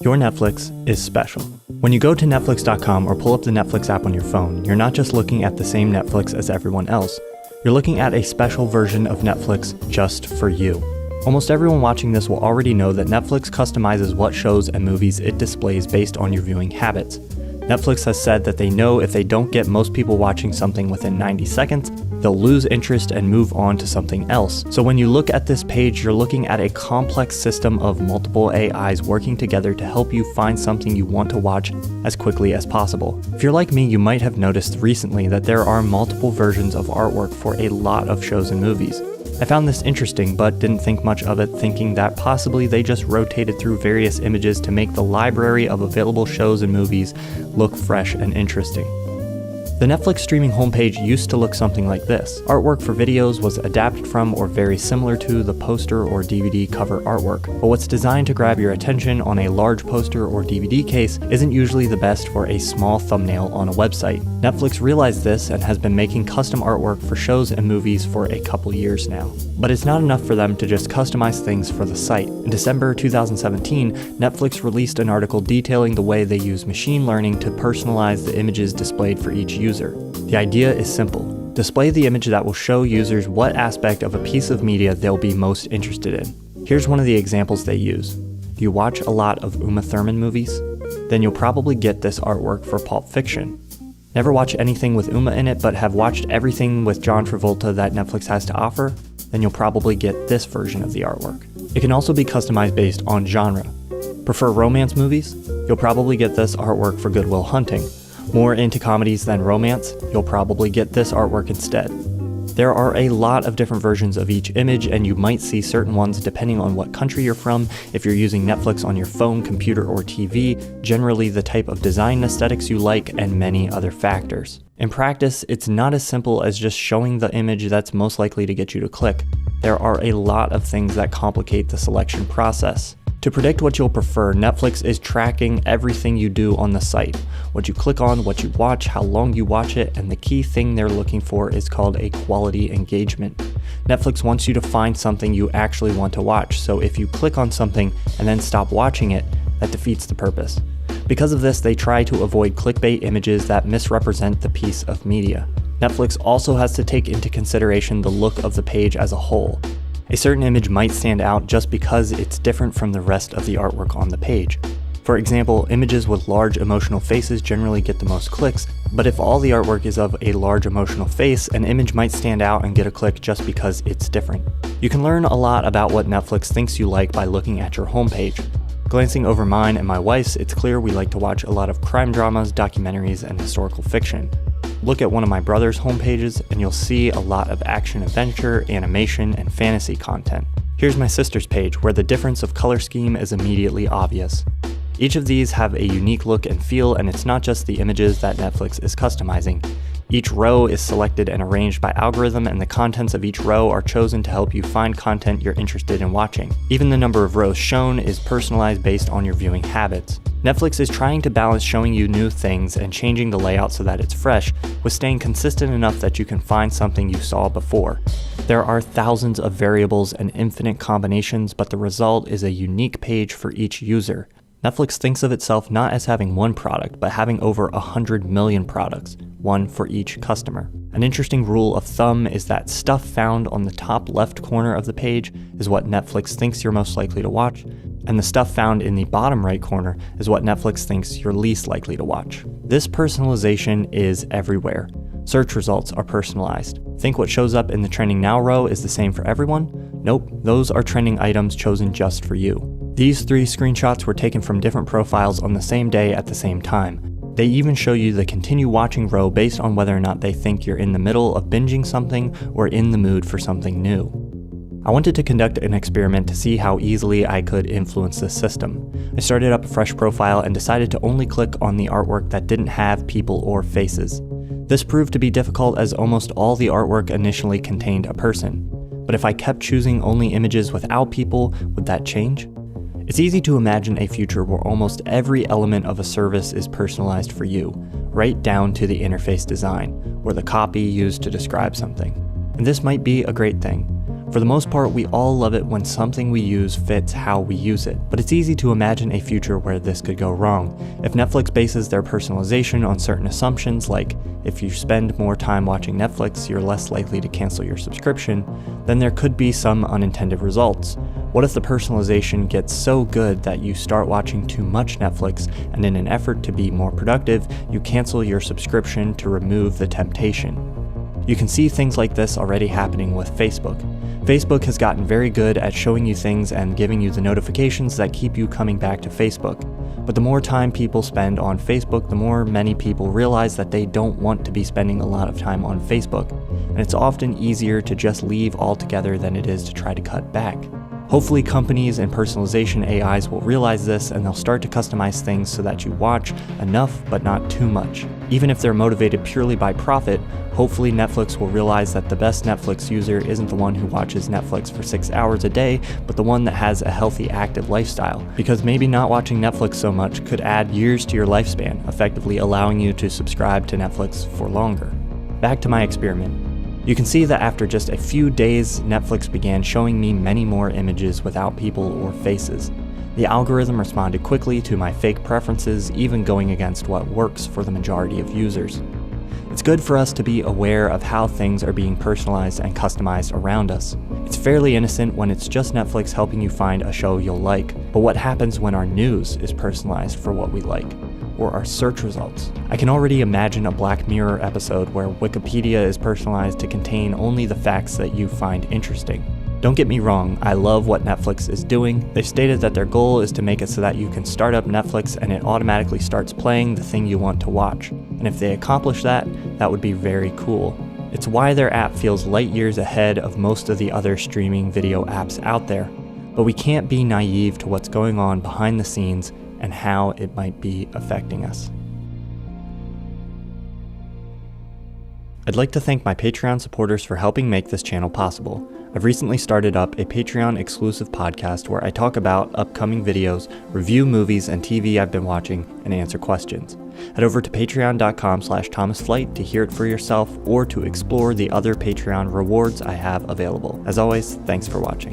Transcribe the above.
Your Netflix is special. When you go to Netflix.com or pull up the Netflix app on your phone, you're not just looking at the same Netflix as everyone else. You're looking at a special version of Netflix just for you. Almost everyone watching this will already know that Netflix customizes what shows and movies it displays based on your viewing habits. Netflix has said that they know if they don't get most people watching something within 90 seconds, they'll lose interest and move on to something else. So when you look at this page, you're looking at a complex system of multiple AIs working together to help you find something you want to watch as quickly as possible. If you're like me, you might have noticed recently that there are multiple versions of artwork for a lot of shows and movies. I found this interesting, but didn't think much of it, thinking that possibly they just rotated through various images to make the library of available shows and movies look fresh and interesting. The Netflix streaming homepage used to look something like this. Artwork for videos was adapted from or very similar to the poster or DVD cover artwork, but what's designed to grab your attention on a large poster or DVD case isn't usually the best for a small thumbnail on a website. Netflix realized this and has been making custom artwork for shows and movies for a couple years now. But it's not enough for them to just customize things for the site. In December 2017, Netflix released an article detailing the way they use machine learning to personalize the images displayed for each user. The idea is simple. Display the image that will show users what aspect of a piece of media they'll be most interested in. Here's one of the examples they use. Do you watch a lot of Uma Thurman movies? Then you'll probably get this artwork for Pulp Fiction. Never watch anything with Uma in it, but have watched everything with John Travolta that Netflix has to offer? Then you'll probably get this version of the artwork. It can also be customized based on genre. Prefer romance movies? You'll probably get this artwork for Good Will Hunting. More into comedies than romance? You'll probably get this artwork instead. There are a lot of different versions of each image, and you might see certain ones depending on what country you're from, if you're using Netflix on your phone, computer, or TV, generally the type of design aesthetics you like, and many other factors. In practice, it's not as simple as just showing the image that's most likely to get you to click. There are a lot of things that complicate the selection process. To predict what you'll prefer, Netflix is tracking everything you do on the site. What you click on, what you watch, how long you watch it, and the key thing they're looking for is called a quality engagement. Netflix wants you to find something you actually want to watch, so if you click on something and then stop watching it, that defeats the purpose. Because of this, they try to avoid clickbait images that misrepresent the piece of media. Netflix also has to take into consideration the look of the page as a whole. A certain image might stand out just because it's different from the rest of the artwork on the page. For example, images with large emotional faces generally get the most clicks, but if all the artwork is of a large emotional face, an image might stand out and get a click just because it's different. You can learn a lot about what Netflix thinks you like by looking at your homepage. Glancing over mine and my wife's, it's clear we like to watch a lot of crime dramas, documentaries, and historical fiction. Look at one of my brother's homepages and you'll see a lot of action-adventure, animation, and fantasy content. Here's my sister's page, where the difference of color scheme is immediately obvious. Each of these have a unique look and feel, and it's not just the images that Netflix is customizing. Each row is selected and arranged by algorithm, and the contents of each row are chosen to help you find content you're interested in watching. Even the number of rows shown is personalized based on your viewing habits. Netflix is trying to balance showing you new things and changing the layout so that it's fresh, with staying consistent enough that you can find something you saw before. There are thousands of variables and infinite combinations, but the result is a unique page for each user. Netflix thinks of itself not as having one product, but having over 100 million products, one for each customer. An interesting rule of thumb is that stuff found on the top left corner of the page is what Netflix thinks you're most likely to watch, and the stuff found in the bottom right corner is what Netflix thinks you're least likely to watch. This personalization is everywhere. Search results are personalized. Think what shows up in the Trending Now row is the same for everyone? Nope, those are trending items chosen just for you. These 3 screenshots were taken from different profiles on the same day at the same time. They even show you the continue watching row based on whether or not they think you're in the middle of binging something or in the mood for something new. I wanted to conduct an experiment to see how easily I could influence this system. I started up a fresh profile and decided to only click on the artwork that didn't have people or faces. This proved to be difficult as almost all the artwork initially contained a person. But if I kept choosing only images without people, would that change? It's easy to imagine a future where almost every element of a service is personalized for you, right down to the interface design, or the copy used to describe something. And this might be a great thing. For the most part, we all love it when something we use fits how we use it, but it's easy to imagine a future where this could go wrong. If Netflix bases their personalization on certain assumptions, like if you spend more time watching Netflix, you're less likely to cancel your subscription, then there could be some unintended results. What if the personalization gets so good that you start watching too much Netflix, and in an effort to be more productive, you cancel your subscription to remove the temptation? You can see things like this already happening with Facebook. Facebook has gotten very good at showing you things and giving you the notifications that keep you coming back to Facebook. But the more time people spend on Facebook, the more many people realize that they don't want to be spending a lot of time on Facebook. And it's often easier to just leave altogether than it is to try to cut back. Hopefully companies and personalization AIs will realize this, and they'll start to customize things so that you watch enough but not too much. Even if they're motivated purely by profit, hopefully Netflix will realize that the best Netflix user isn't the one who watches Netflix for 6 hours a day, but the one that has a healthy, active lifestyle. Because maybe not watching Netflix so much could add years to your lifespan, effectively allowing you to subscribe to Netflix for longer. Back to my experiment. You can see that after just a few days, Netflix began showing me many more images without people or faces. The algorithm responded quickly to my fake preferences, even going against what works for the majority of users. It's good for us to be aware of how things are being personalized and customized around us. It's fairly innocent when it's just Netflix helping you find a show you'll like, but what happens when our news is personalized for what we like? Or our search results? I can already imagine a Black Mirror episode where Wikipedia is personalized to contain only the facts that you find interesting. Don't get me wrong, I love what Netflix is doing. They've stated that their goal is to make it so that you can start up Netflix and it automatically starts playing the thing you want to watch. And if they accomplish that, that would be very cool. It's why their app feels light years ahead of most of the other streaming video apps out there. But we can't be naive to what's going on behind the scenes and how it might be affecting us. I'd like to thank my Patreon supporters for helping make this channel possible. I've recently started up a Patreon exclusive podcast where I talk about upcoming videos, review movies and TV I've been watching, and answer questions. Head over to patreon.com/ThomasFlight to hear it for yourself or to explore the other Patreon rewards I have available. As always, thanks for watching.